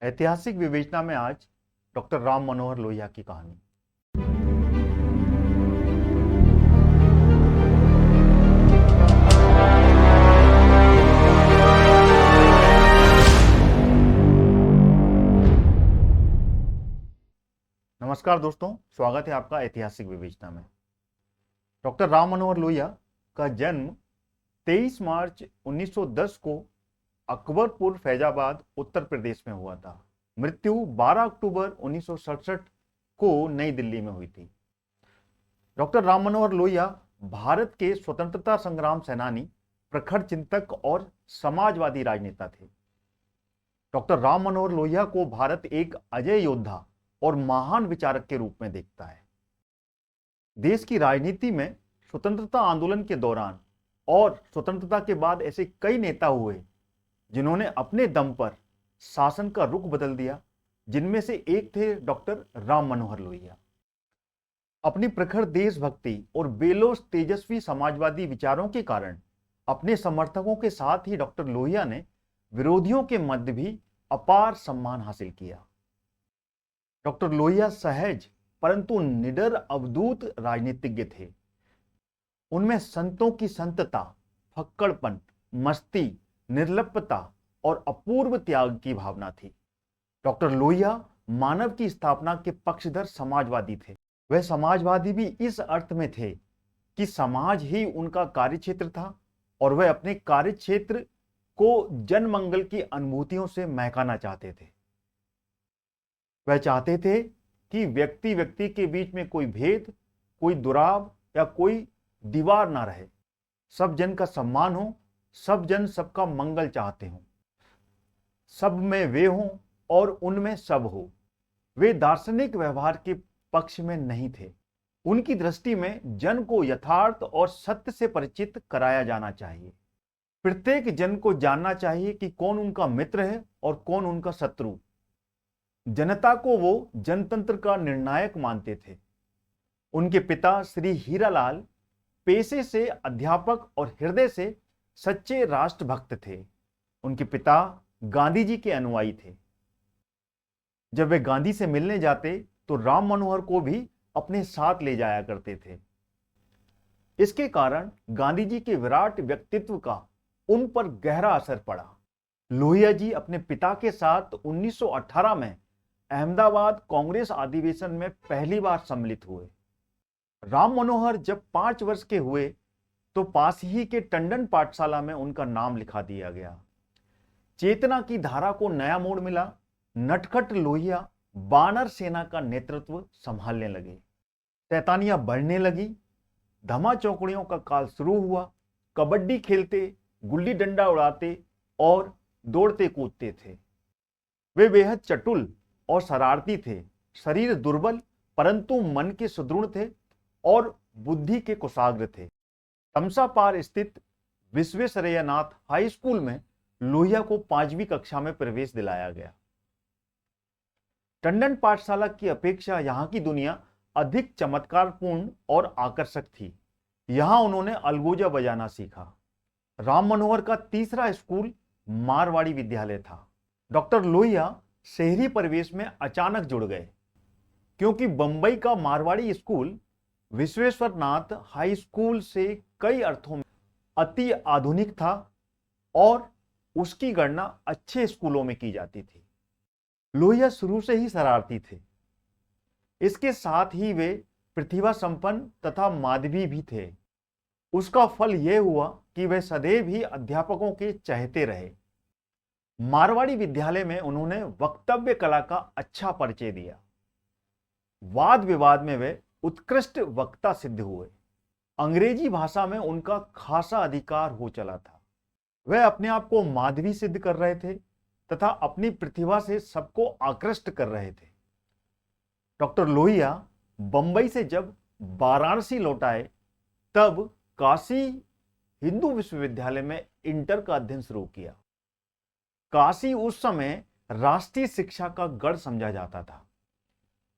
ऐतिहासिक विवेचना में आज डॉक्टर राम मनोहर लोहिया की कहानी। नमस्कार दोस्तों, स्वागत है आपका ऐतिहासिक विवेचना में। डॉक्टर राम मनोहर लोहिया का जन्म 23 मार्च 1910 को अकबरपुर फैजाबाद उत्तर प्रदेश में हुआ था। मृत्यु 12 अक्टूबर 1967 को नई दिल्ली में हुई थी। डॉक्टर राम मनोहर लोहिया भारत के स्वतंत्रता संग्राम सेनानी, प्रखर चिंतक और समाजवादी राजनेता थे। डॉक्टर राम मनोहर लोहिया को भारत एक अजय योद्धा और महान विचारक के रूप में देखता है। देश की राजनीति में स्वतंत्रता आंदोलन के दौरान और स्वतंत्रता के बाद ऐसे कई नेता हुए जिन्होंने अपने दम पर शासन का रुख बदल दिया, जिनमें से एक थे डॉक्टर राम मनोहर लोहिया। अपनी प्रखर देशभक्ति और बेलोस तेजस्वी समाजवादी विचारों के कारण अपने समर्थकों के साथ ही डॉक्टर लोहिया ने विरोधियों के मध्य भी अपार सम्मान हासिल किया। डॉक्टर लोहिया सहज परंतु निडर अवधूत राजनीतिज्ञ थे। उनमें संतों की संतता, फक्कड़पन, मस्ती, निर्लिप्तता और अपूर्व त्याग की भावना थी। डॉक्टर लोहिया मानव की स्थापना के पक्षधर समाजवादी थे। वह समाजवादी भी इस अर्थ में थे कि समाज ही उनका कार्यक्षेत्र था और वह अपने कार्यक्षेत्र को जनमंगल की अनुभूतियों से महकाना चाहते थे। वह चाहते थे कि व्यक्ति व्यक्ति के बीच में कोई भेद, कोई दुराव या कोई दीवार ना रहे। सब जन का सम्मान हो, सब जन सबका मंगल चाहते हों, सब में वे हों और उनमें सब हो। वे दार्शनिक व्यवहार के पक्ष में नहीं थे। उनकी दृष्टि में जन को यथार्थ और सत्य से परिचित कराया जाना चाहिए। प्रत्येक जन को जानना चाहिए कि कौन उनका मित्र है और कौन उनका शत्रु। जनता को वो जनतंत्र का निर्णायक मानते थे। उनके पिता श्री हीरालाल पेशे से अध्यापक और हृदय से सच्चे राष्ट्रभक्त थे। उनके पिता गांधी जी के अनुयायी थे। जब वे गांधी से मिलने जाते तो राम मनोहर को भी अपने साथ ले जाया करते थे। इसके कारण गांधी जी के विराट व्यक्तित्व का उन पर गहरा असर पड़ा। लोहिया जी अपने पिता के साथ 1918 में अहमदाबाद कांग्रेस अधिवेशन में पहली बार सम्मिलित हुए। राम मनोहर जब 5 वर्ष के हुए तो पास ही के टंडन पाठशाला में उनका नाम लिखा दिया गया। चेतना की धारा को नया मोड़ मिला। नटखट लोहिया बानर सेना का नेतृत्व संभालने लगे। शैतानियां बढ़ने लगी। धमा चौकड़ियों का काल शुरू हुआ। कबड्डी खेलते, गुल्ली डंडा उड़ाते और दौड़ते कूदते थे। वे बेहद चटुल और शरारती थे। शरीर दुर्बल परंतु मन के सुदृढ़ थे और बुद्धि के कुशाग्र थे। तमसा पार स्थित विश्वेश्वरैयानाथ हाई स्कूल में लोहिया को 5वीं कक्षा में प्रवेश दिलाया गया। टंडन पाठशाला की अपेक्षा यहां की दुनिया अधिक चमत्कारपूर्ण और आकर्षक थी। यहां उन्होंने अलगोजा बजाना सीखा। राम मनोहर का तीसरा स्कूल मारवाड़ी विद्यालय था। डॉक्टर लोहिया शहरी परिवेश में अचानक जुड़ गए, क्योंकि बंबई का Marwari school Vishweshwarnath high school से कई अर्थों में अति आधुनिक था और उसकी गणना अच्छे स्कूलों में की जाती थी। लोहिया शुरू से ही शरारती थे। इसके साथ ही वे प्रतिभा संपन्न तथा माधवी भी थे। उसका फल यह हुआ कि वे सदैव ही अध्यापकों के चहेते रहे। मारवाड़ी विद्यालय में उन्होंने वक्तव्य कला का अच्छा परिचय दिया। वाद विवाद में वे उत्कृष्ट वक्ता सिद्ध हुए। अंग्रेजी भाषा में उनका खासा अधिकार हो चला था। वे अपने आप को माधवी सिद्ध कर रहे थे तथा अपनी प्रतिभा से सबको आकृष्ट कर रहे थे। डॉक्टर लोहिया बंबई से जब वाराणसी लौट आए तब काशी हिंदू विश्वविद्यालय में इंटर का अध्ययन शुरू किया। काशी उस समय राष्ट्रीय शिक्षा का गढ़ समझा जाता था।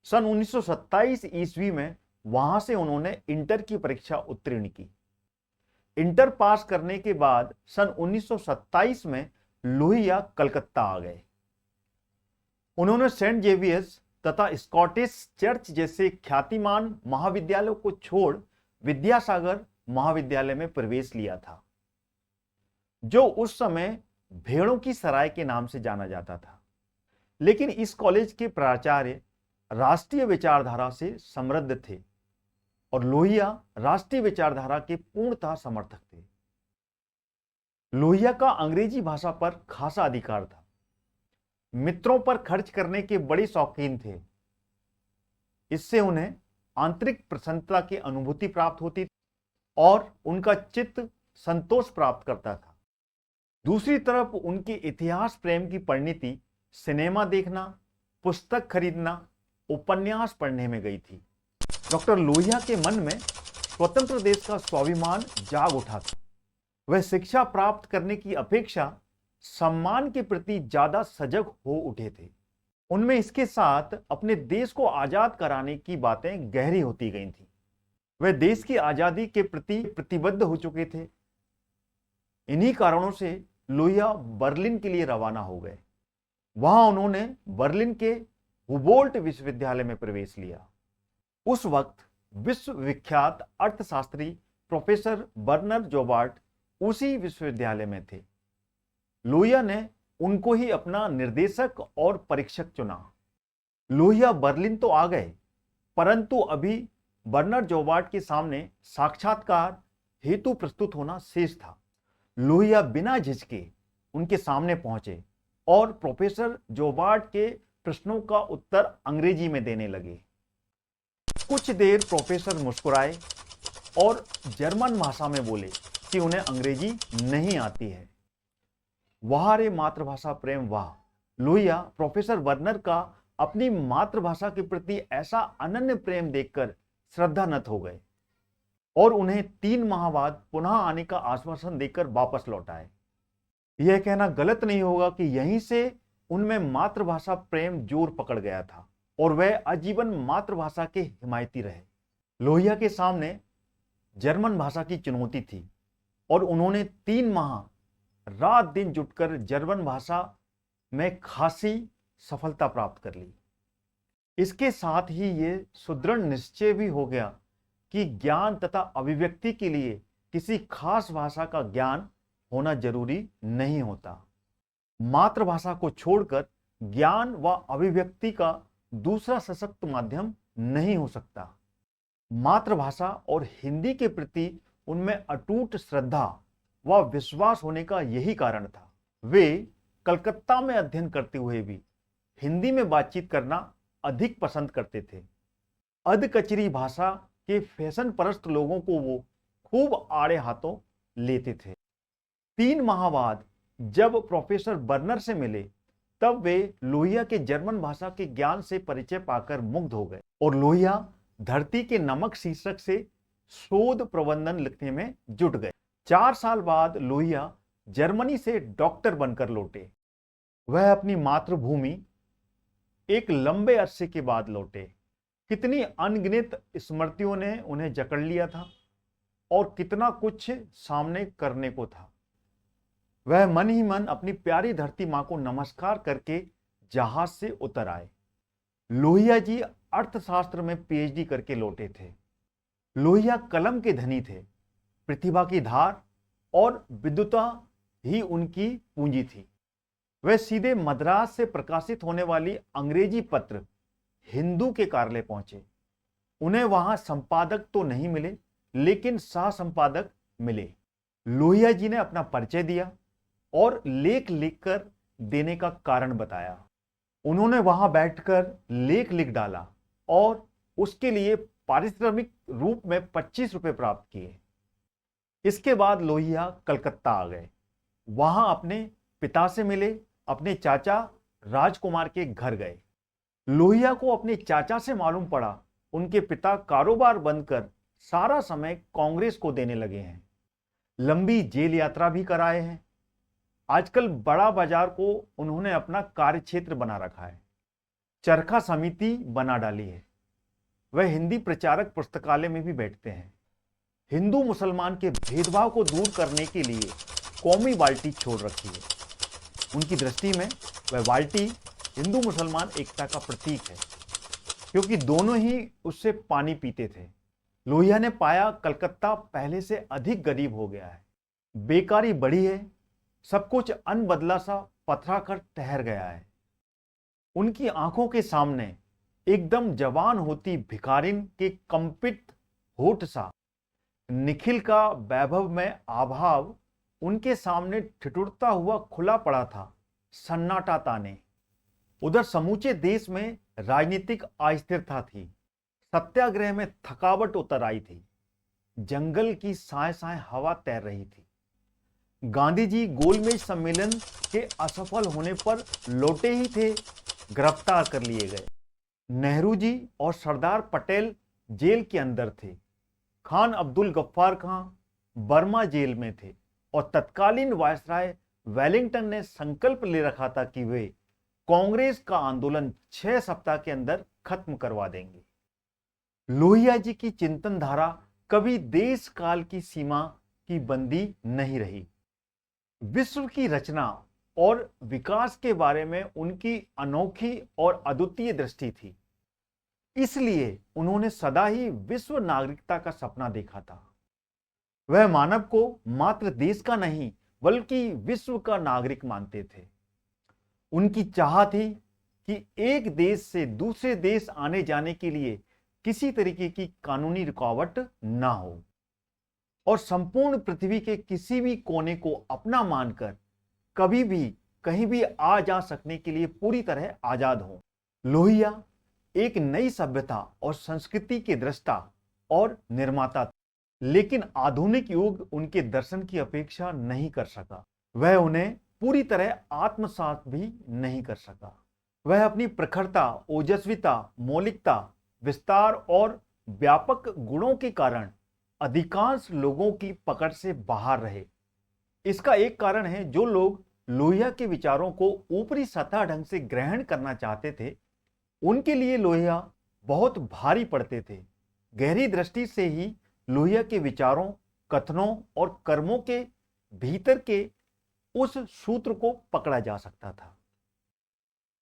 सन 1927 ईस्वी में वहां से उन्होंने इंटर की परीक्षा उत्तीर्ण की। इंटर पास करने के बाद सन 1927 में लोहिया कलकत्ता आ गए। उन्होंने सेंट जेवियर्स तथा स्कॉटिश चर्च जैसे ख्यातिमान महाविद्यालयों को छोड़ विद्यासागर महाविद्यालय में प्रवेश लिया था, जो उस समय भेड़ों की सराय के नाम से जाना जाता था। लेकिन इस कॉलेज के प्राचार्य राष्ट्रीय विचारधारा से समृद्ध थे और लोहिया राष्ट्रीय विचारधारा के पूर्णतः समर्थक थे। लोहिया का अंग्रेजी भाषा पर खासा अधिकार था। मित्रों पर खर्च करने के बड़े शौकीन थे। इससे उन्हें आंतरिक प्रसन्नता की अनुभूति प्राप्त होती और उनका चित्त संतोष प्राप्त करता था। दूसरी तरफ उनके इतिहास प्रेम की परिणति सिनेमा देखना, पुस्तक खरीदना, उपन्यास पढ़ने में गई थी। डॉक्टर लोहिया के मन में स्वतंत्र देश का स्वाभिमान जाग उठा था। वह शिक्षा प्राप्त करने की अपेक्षा सम्मान के प्रति ज्यादा सजग हो उठे थे। उनमें इसके साथ अपने देश को आजाद कराने की बातें गहरी होती गई थी। वे देश की आजादी के प्रति प्रतिबद्ध हो चुके थे। इन्हीं कारणों से लोहिया बर्लिन के लिए रवाना हो गए। वहां उन्होंने बर्लिन के हुबोल्ट विश्वविद्यालय में प्रवेश लिया। उस वक्त विश्वविख्यात अर्थशास्त्री प्रोफेसर बर्नर जोबार्ट उसी विश्वविद्यालय में थे। लोहिया ने उनको ही अपना निर्देशक और परीक्षक चुना। लोहिया बर्लिन तो आ गए, परंतु अभी बर्नर जोबार्ट के सामने साक्षात्कार हेतु प्रस्तुत होना शेष था। लोहिया बिना झिझके उनके सामने पहुंचे और प्रोफेसर जोबार्ट के प्रश्नों का उत्तर अंग्रेजी में देने लगे। कुछ देर प्रोफेसर मुस्कुराए और जर्मन भाषा में बोले कि उन्हें अंग्रेजी नहीं आती है। वाह रे मातृभाषा प्रेम वाह! लोहिया प्रोफेसर बर्नर का अपनी मातृभाषा के प्रति ऐसा अनन्य प्रेम देखकर श्रद्धानत हो गए और उन्हें 3 माह बाद पुनः आने का आश्वासन देकर वापस लौट आए। यह कहना गलत नहीं होगा कि यहीं से उनमें मातृभाषा प्रेम जोर पकड़ गया था और वह आजीवन मातृभाषा के हिमायती रहे। लोहिया के सामने जर्मन भाषा की चुनौती थी और उन्होंने 3 माह रात दिन जुटकर जर्मन भाषा में खासी सफलता प्राप्त कर ली। इसके साथ ही ये सुदृढ़ निश्चय भी हो गया कि ज्ञान तथा अभिव्यक्ति के लिए किसी खास भाषा का ज्ञान होना जरूरी नहीं होता। मातृभाषा को छोड़कर ज्ञान व अभिव्यक्ति का दूसरा सशक्त माध्यम नहीं हो सकता। मातृभाषा और हिंदी के प्रति उनमें अटूट श्रद्धा व विश्वास होने का यही कारण था। वे कलकत्ता में अध्ययन करते हुए भी हिंदी में बातचीत करना अधिक पसंद करते थे। अधकचरी भाषा के फैशन परस्त लोगों को वो खूब आड़े हाथों लेते थे। 3 माह बाद जब प्रोफेसर बर्नर से मिले तब वे लोहिया के जर्मन भाषा के ज्ञान से परिचय पाकर मुग्ध हो गए और लोहिया धरती के नमक शीर्षक से शोध प्रबंधन लिखने में जुट गए। 4 साल बाद लोहिया जर्मनी से डॉक्टर बनकर लौटे। वह अपनी मातृभूमि एक लंबे अरसे के बाद लौटे। कितनी अनगिनत स्मृतियों ने उन्हें जकड़ लिया था और कितना कुछ सामने करने को था। वह मन ही मन अपनी प्यारी धरती मां को नमस्कार करके जहाज से उतर आए। लोहिया जी अर्थशास्त्र में पीएचडी करके लौटे थे। लोहिया कलम के धनी थे। प्रतिभा की धार और विद्वता ही उनकी पूंजी थी। वह सीधे मद्रास से प्रकाशित होने वाली अंग्रेजी पत्र हिंदू के कार्यालय पहुंचे। उन्हें वहां संपादक तो नहीं मिले, लेकिन सह संपादक मिले। लोहिया जी ने अपना परिचय दिया और लेख लिखकर देने का कारण बताया। उन्होंने वहां बैठकर लेख लिख डाला और उसके लिए पारिश्रमिक रूप में 25 रुपए प्राप्त किए। इसके बाद लोहिया कलकत्ता आ गए। वहां अपने पिता से मिले, अपने चाचा राजकुमार के घर गए। लोहिया को अपने चाचा से मालूम पड़ा उनके पिता कारोबार बंद कर सारा समय कांग्रेस को देने लगे हैं। लंबी जेल यात्रा भी कराए हैं। आजकल बड़ा बाजार को उन्होंने अपना कार्यक्षेत्र बना रखा है। चरखा समिति बना डाली है। वह हिंदी प्रचारक पुस्तकालय में भी बैठते हैं। हिंदू मुसलमान के भेदभाव को दूर करने के लिए कौमी बाल्टी छोड़ रखी है। उनकी दृष्टि में वह बाल्टी हिंदू मुसलमान एकता का प्रतीक है, क्योंकि दोनों ही उससे पानी पीते थे। लोहिया ने पाया कलकत्ता पहले से अधिक गरीब हो गया है, बेकारी बढ़ी है, सब कुछ अनबदला सा पथरा कर ठहर गया है। उनकी आंखों के सामने एकदम जवान होती भिखारिन के कंपित होठ सा निखिल का वैभव में आभाव उनके सामने ठिठुरता हुआ खुला पड़ा था, सन्नाटा ताने। उधर समूचे देश में राजनीतिक अस्थिरता थी, सत्याग्रह में थकावट उतर आई थी, जंगल की साए साए हवा तैर रही थी। गांधी जी गोलमेज सम्मेलन के असफल होने पर लौटे ही थे, गिरफ्तार कर लिए गए। नेहरू जी और सरदार पटेल जेल के अंदर थे, खान अब्दुल गफ्फार खां बर्मा जेल में थे और तत्कालीन वायसराय वेलिंगटन ने संकल्प ले रखा था कि वे कांग्रेस का आंदोलन 6 सप्ताह के अंदर खत्म करवा देंगे। लोहिया जी की चिंतन धारा कभी देश काल की सीमा की बंदी नहीं रही। विश्व की रचना और विकास के बारे में उनकी अनोखी और अद्वितीय दृष्टि थी, इसलिए उन्होंने सदा ही विश्व नागरिकता का सपना देखा था। वह मानव को मात्र देश का नहीं बल्कि विश्व का नागरिक मानते थे। उनकी चाह थी कि एक देश से दूसरे देश आने जाने के लिए किसी तरीके की कानूनी रुकावट ना हो और संपूर्ण पृथ्वी के किसी भी कोने को अपना मानकर कभी भी कहीं भी आ जा सकने के लिए पूरी तरह आजाद हो। लोहिया एक नई सभ्यता और संस्कृति के दृष्टा और निर्माता थे, लेकिन आधुनिक युग उनके दर्शन की अपेक्षा नहीं कर सका। वह उन्हें पूरी तरह आत्मसात भी नहीं कर सका। वह अपनी प्रखरता, ओजस्विता, मौलिकता, विस्तार और व्यापक गुणों के कारण अधिकांश लोगों की पकड़ से बाहर रहे। इसका एक कारण है, जो लोग लोहिया के विचारों को ऊपरी सतह ढंग से ग्रहण करना चाहते थे, उनके लिए लोहिया बहुत भारी पड़ते थे। गहरी दृष्टि से ही लोहिया के विचारों, कथनों और कर्मों के भीतर के उस सूत्र को पकड़ा जा सकता था।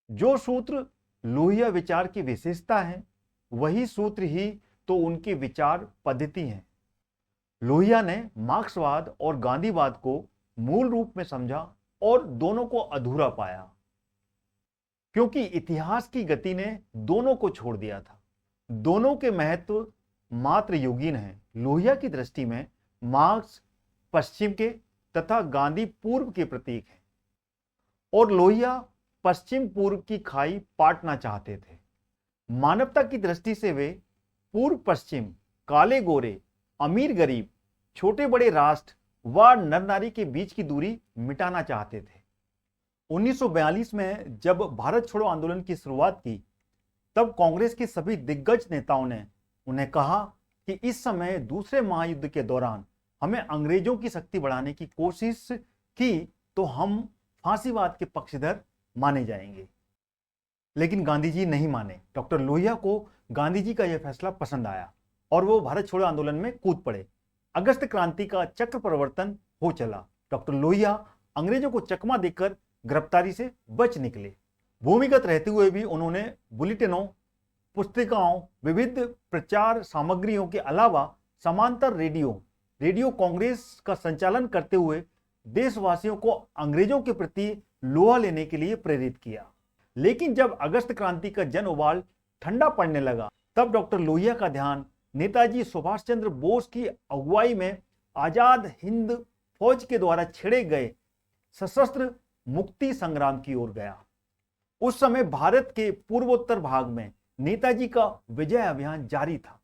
जो सूत्र लोहिया विचार की विशेषता है, वही सूत्र ही तो उनकी विचार पद्धति है। लोहिया ने मार्क्सवाद और गांधीवाद को मूल रूप में समझा और दोनों को अधूरा पाया, क्योंकि इतिहास की गति ने दोनों को छोड़ दिया था। दोनों के महत्व मात्र योगीन हैं। लोहिया की दृष्टि में मार्क्स पश्चिम के तथा गांधी पूर्व के प्रतीक हैं और लोहिया पश्चिम पूर्व की खाई पाटना चाहते थे। मानवता की दृष्टि से वे पूर्व पश्चिम, काले गोरे, अमीर गरीब, छोटे बड़े राष्ट्र व नर नारी के बीच की दूरी मिटाना चाहते थे। 1942 में जब भारत छोड़ो आंदोलन की शुरुआत की, तब कांग्रेस के सभी दिग्गज नेताओं ने उन्हें कहा कि इस समय दूसरे महायुद्ध के दौरान हमें अंग्रेजों की शक्ति बढ़ाने की कोशिश की तो हम फांसीवाद के पक्षधर माने जाएंगे। लेकिन गांधी जी नहीं माने। डॉक्टर लोहिया को गांधी जी का यह फैसला पसंद आया और वो भारत छोड़ो आंदोलन में कूद पड़े। अगस्त क्रांति का चक्र परिवर्तन हो चला। डॉक्टर लोहिया अंग्रेजों को चकमा देकर गिरफ्तारी से बच निकले। भूमिगत रहते हुए भी उन्होंने बुलेटिनों, पुस्तिकाओं, विविध प्रचार सामग्रियों के अलावा समांतर रेडियो कांग्रेस का संचालन करते हुए देशवासियों को अंग्रेजों के प्रति लोहा लेने के लिए प्रेरित किया। लेकिन जब अगस्त क्रांति का जन उबाल ठंडा पड़ने लगा, तब डॉक्टर लोहिया का ध्यान नेताजी सुभाष चंद्र बोस की अगुवाई में आजाद हिंद फौज के द्वारा छेड़े गए सशस्त्र मुक्ति संग्राम की ओर गया। उस समय भारत के पूर्वोत्तर भाग में नेताजी का विजय अभियान जारी था।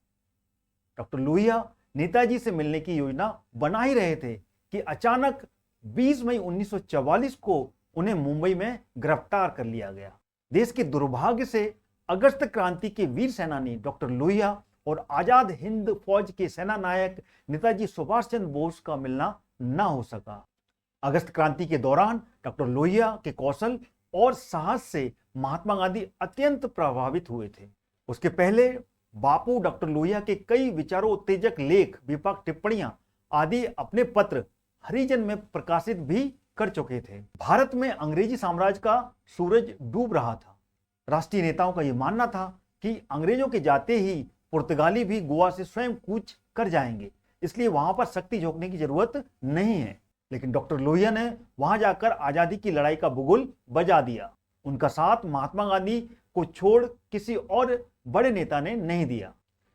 डॉक्टर लोहिया नेताजी से मिलने की योजना बना ही रहे थे कि अचानक 20 मई 1944 को उन्हें मुंबई में गिरफ्तार कर लिया गया। देश के दुर्भाग्य से अगस्त क्रांति के वीर सेनानी डॉक्टर लोहिया और आजाद हिंद फौज के सेना नायक नेताजी सुभाष चंद्र बोस का मिलना न हो सका। अगस्त क्रांति के दौरान डॉक्टर लोहिया के कौशल और साहस से महात्मा गांधी अत्यंत प्रभावित हुए थे। उसके पहले बापू डॉक्टर लोहिया के कई विचारों उत्तेजक लेख, व्यापक टिप्पणियां आदि अपने पत्र हरिजन में प्रकाशित भी कर चुके थे। भारत में अंग्रेजी साम्राज्य का सूरज डूब रहा था। राष्ट्रीय नेताओं का यह मानना था कि अंग्रेजों के जाते ही पुर्तगाली भी गोवा से स्वयं कूच कर जाएंगे, इसलिए वहां पर शक्ति झोंकने की जरूरत नहीं है। लेकिन डॉक्टर लोहिया ने वहां जाकर आजादी की लड़ाई का बुगुल बजा दिया। उनका साथ महात्मा गांधी को छोड़ किसी और बड़े नेता ने नहीं दिया।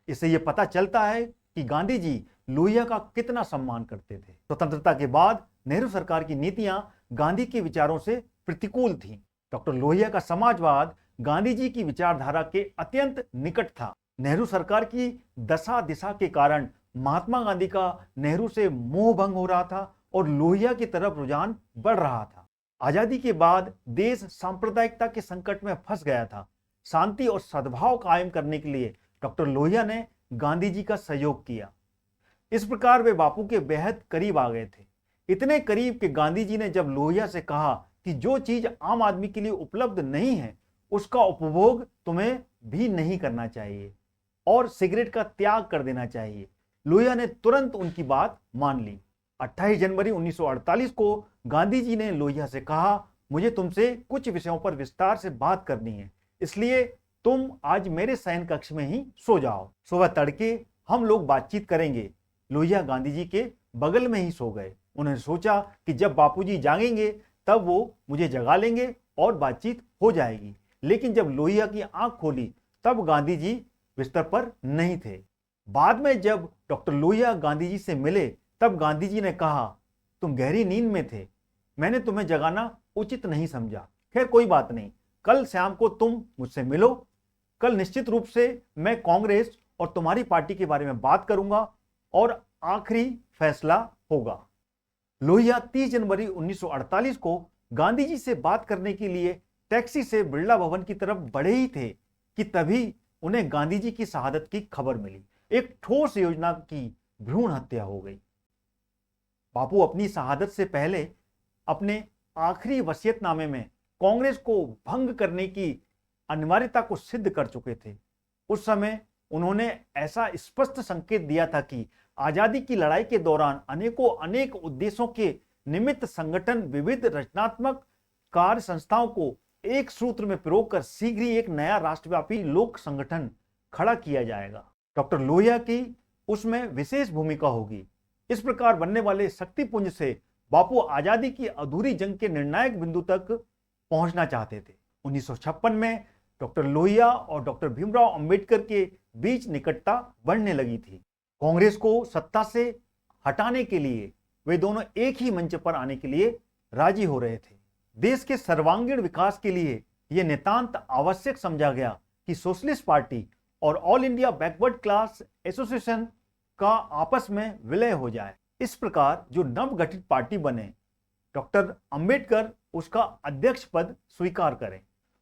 इससे यह पता चलता है कि गांधी जी लोहिया का कितना सम्मान करते थे। स्वतंत्रता के बाद नेहरू सरकार की नीतियां गांधी के विचारों से प्रतिकूल थीं। डॉक्टर लोहिया का समाजवाद गांधी जी की विचारधारा के अत्यंत निकट था। नेहरू सरकार की दशा दिशा के कारण महात्मा गांधी का नेहरू से मोह भंग हो रहा था और लोहिया की तरफ रुझान बढ़ रहा था। आजादी के बाद देश सांप्रदायिकता के संकट में फंस गया था। शांति और सद्भाव कायम करने के लिए डॉक्टर लोहिया ने गांधी जी का सहयोग किया। इस प्रकार वे बापू के बेहद करीब आ गए थे, इतने करीब कि गांधी जी ने जब लोहिया से कहा कि जो चीज आम आदमी के लिए उपलब्ध नहीं है उसका उपभोग तुम्हें भी नहीं करना चाहिए और सिगरेट का त्याग कर देना चाहिए, लोहिया ने तुरंत उनकी बात मान ली। 28 जनवरी 1948 को गांधी जी ने लोहिया से कहा, मुझे तुमसे कुछ विषयों पर विस्तार से बात करनी है, इसलिए तुम आज मेरे शयन कक्ष में ही सो जाओ, सुबह तड़के हम लोग बातचीत करेंगे। लोहिया गांधी जी के बगल में ही सो गए। उन्होंने सोचा कि जब बापूजी जागेंगे तब वो मुझे जगा लेंगे और बातचीत हो जाएगी। लेकिन जब लोहिया की आंख खोली तब गांधी जी बिस्तर पर नहीं थे। बाद में जब डॉक्टर लोहिया गांधी जी से मिले तब गांधी जी ने कहा, तुम गहरी नींद में थे, मैंने तुम्हें जगाना उचित नहीं समझा। खैर कोई बात नहीं, कल शाम को तुम मुझसे मिलो। कल निश्चित रूप से मैं कांग्रेस और तुम्हारी पार्टी के बारे में बात करूंगा और आखिरी फैसला होगा। लोहिया 30 जनवरी 1948 को गांधी जी से बात करने के लिए टैक्सी से बिरला भवन की तरफ बढ़े ही थे कि तभी उन्हें गांधी जी की शहादत की खबर मिली। एक ठोस योजना की भ्रूण हत्या हो गई। बापू अपनी शहादत से पहले अपने आखिरी वसीयतनामे में कांग्रेस को भंग करने की अनिवार्यता को सिद्ध कर चुके थे। उस समय उन्होंने ऐसा स्पष्ट संकेत दिया था कि आजादी की लड़ाई के दौरान अनेक उद्देश्यों के निमित्त संगठन विविध रचनात्मक कार्य संस्थाओं को एक सूत्र में पिरोग कर शीघ्र ही एक नया राष्ट्रव्यापी लोक संगठन खड़ा किया जाएगा। डॉक्टर लोहिया की उसमें विशेष भूमिका होगी। इस प्रकार बनने वाले शक्तिपुंज से बापू आजादी की अधूरी जंग के निर्णायक बिंदु तक पहुंचना चाहते थे। 1956 में डॉक्टर लोहिया और डॉक्टर भीमराव अंबेडकर के बीच निकटता बढ़ने लगी थी। कांग्रेस को सत्ता से हटाने के लिए वे दोनों एक ही मंच पर आने के लिए राजी हो रहे थे। देश के सर्वांगीण विकास के लिए यह नितांत आवश्यक समझा गया कि सोशलिस्ट पार्टी और all India backward class association का आपस में विलय हो जाए। इस प्रकार जो नवगठित पार्टी बने, डॉक्टर अंबेडकर उसका अध्यक्ष पद स्वीकार करें।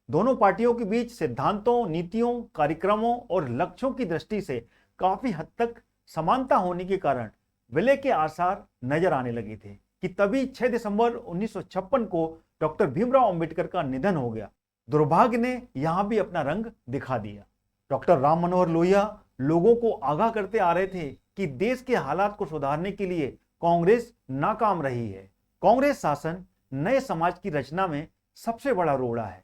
दोनों पार्टियों के बीच सिद्धांतों, नीतियों, कार्यक्रमों और लक्ष्यों की दृष्टि से काफी हद तक समानता होने के कारण विलय के आसार नजर आने लगे थे कि तभी 6 दिसंबर 1956 को डॉक्टर भीमराव अंबेडकर का निधन हो गया। दुर्भाग्य ने यहां भी अपना रंग दिखा दिया। डॉक्टर राम मनोहर लोहिया लोगों को आगाह करते आ रहे थे कि देश के हालात को सुधारने के लिए कांग्रेस नाकाम रही है। कांग्रेस शासन नए समाज की रचना में सबसे बड़ा रोड़ा है।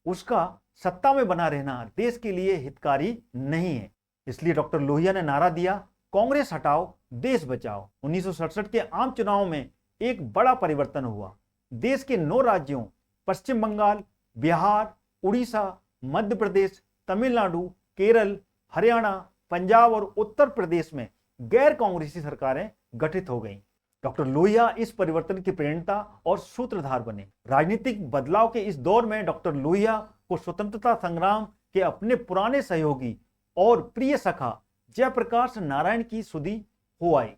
उसका सत्ता में बना रहना देश के लिए हितकारी नहीं है। इसलिए डॉक्टर लोहिया ने नारा दिया, कांग्रेस हटाओ, देश बचाओ। 1967 के आम चुनाव में एक बड़ा परिवर्तन हुआ। देश के 9 राज्यों पश्चिम बंगाल, बिहार, उड़ीसा, मध्य प्रदेश, तमिलनाडु, केरल, हरियाणा, पंजाब और उत्तर प्रदेश में गैर कांग्रेसी सरकारें गठित हो गईं। डॉक्टर लोहिया इस परिवर्तन के प्रेरणा और सूत्रधार बने। राजनीतिक बदलाव के इस दौर में डॉक्टर लोहिया को स्वतंत्रता संग्राम के अपने पुराने सहयोगी और प्रिय सखा जयप्रकाश नारायण की सुधि हो आई।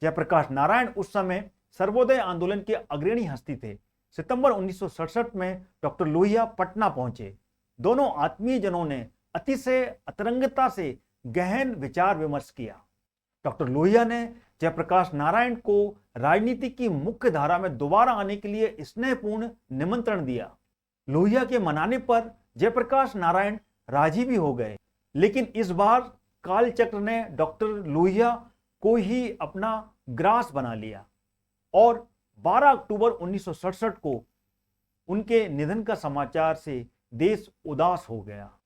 जयप्रकाश नारायण उस समय सर्वोदय आंदोलन के अग्रणी हस्ती थे। सितंबर 1967 में डॉक्टर लोहिया पटना पहुंचे। दोनों आत्मीय जनों ने अतिशय अतरंगता से गहन विचार विमर्श किया। डॉक्टर लोहिया ने जयप्रकाश नारायण को राजनीति की मुख्य धारा में दोबारा आने के लिए स्नेहपूर्ण निमंत्रण दिया। लोहिया के मनाने पर जयप्रकाश नारायण राजी भी हो गए, लेकिन इस बार कालचक्र ने डॉक्टर लोहिया को ही अपना ग्रास बना लिया और 12 अक्टूबर 1967 को उनके निधन का समाचार से देश उदास हो गया।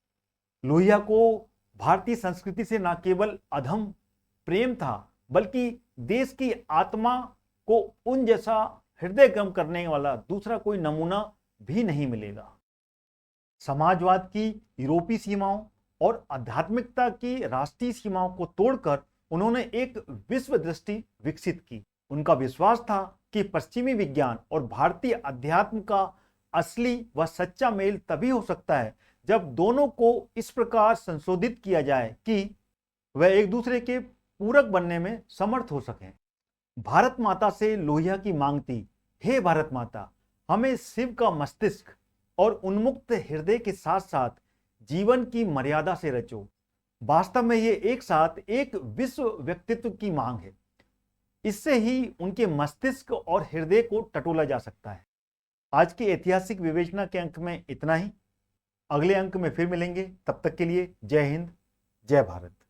लोहिया को भारतीय संस्कृति से न केवल अधम प्रेम था, बल्कि देश की आत्मा को उन जैसा हृदय गम करने वाला दूसरा कोई नमूना भी नहीं मिलेगा। समाजवाद की यूरोपीय सीमाओं और आध्यात्मिकता की राष्ट्रीय सीमाओं को तोड़कर उन्होंने एक विश्व दृष्टि विकसित की। उनका विश्वास था कि पश्चिमी विज्ञान और भारतीय अध्यात्म का असली व सच्चा मेल तभी हो सकता है जब दोनों को इस प्रकार संशोधित किया जाए कि वह एक दूसरे के पूरक बनने में समर्थ हो सकें। भारत माता से लोहिया की मांग थी, हे भारत माता, हमें शिव का मस्तिष्क और उन्मुक्त हृदय के साथ साथ जीवन की मर्यादा से रचो। वास्तव में ये एक साथ एक विश्व व्यक्तित्व की मांग है। इससे ही उनके मस्तिष्क और हृदय को टटोला जा सकता है। आज के ऐतिहासिक विवेचना के अंक में इतना ही। अगले अंक में फिर मिलेंगे। तब तक के लिए जय हिंद, जय भारत।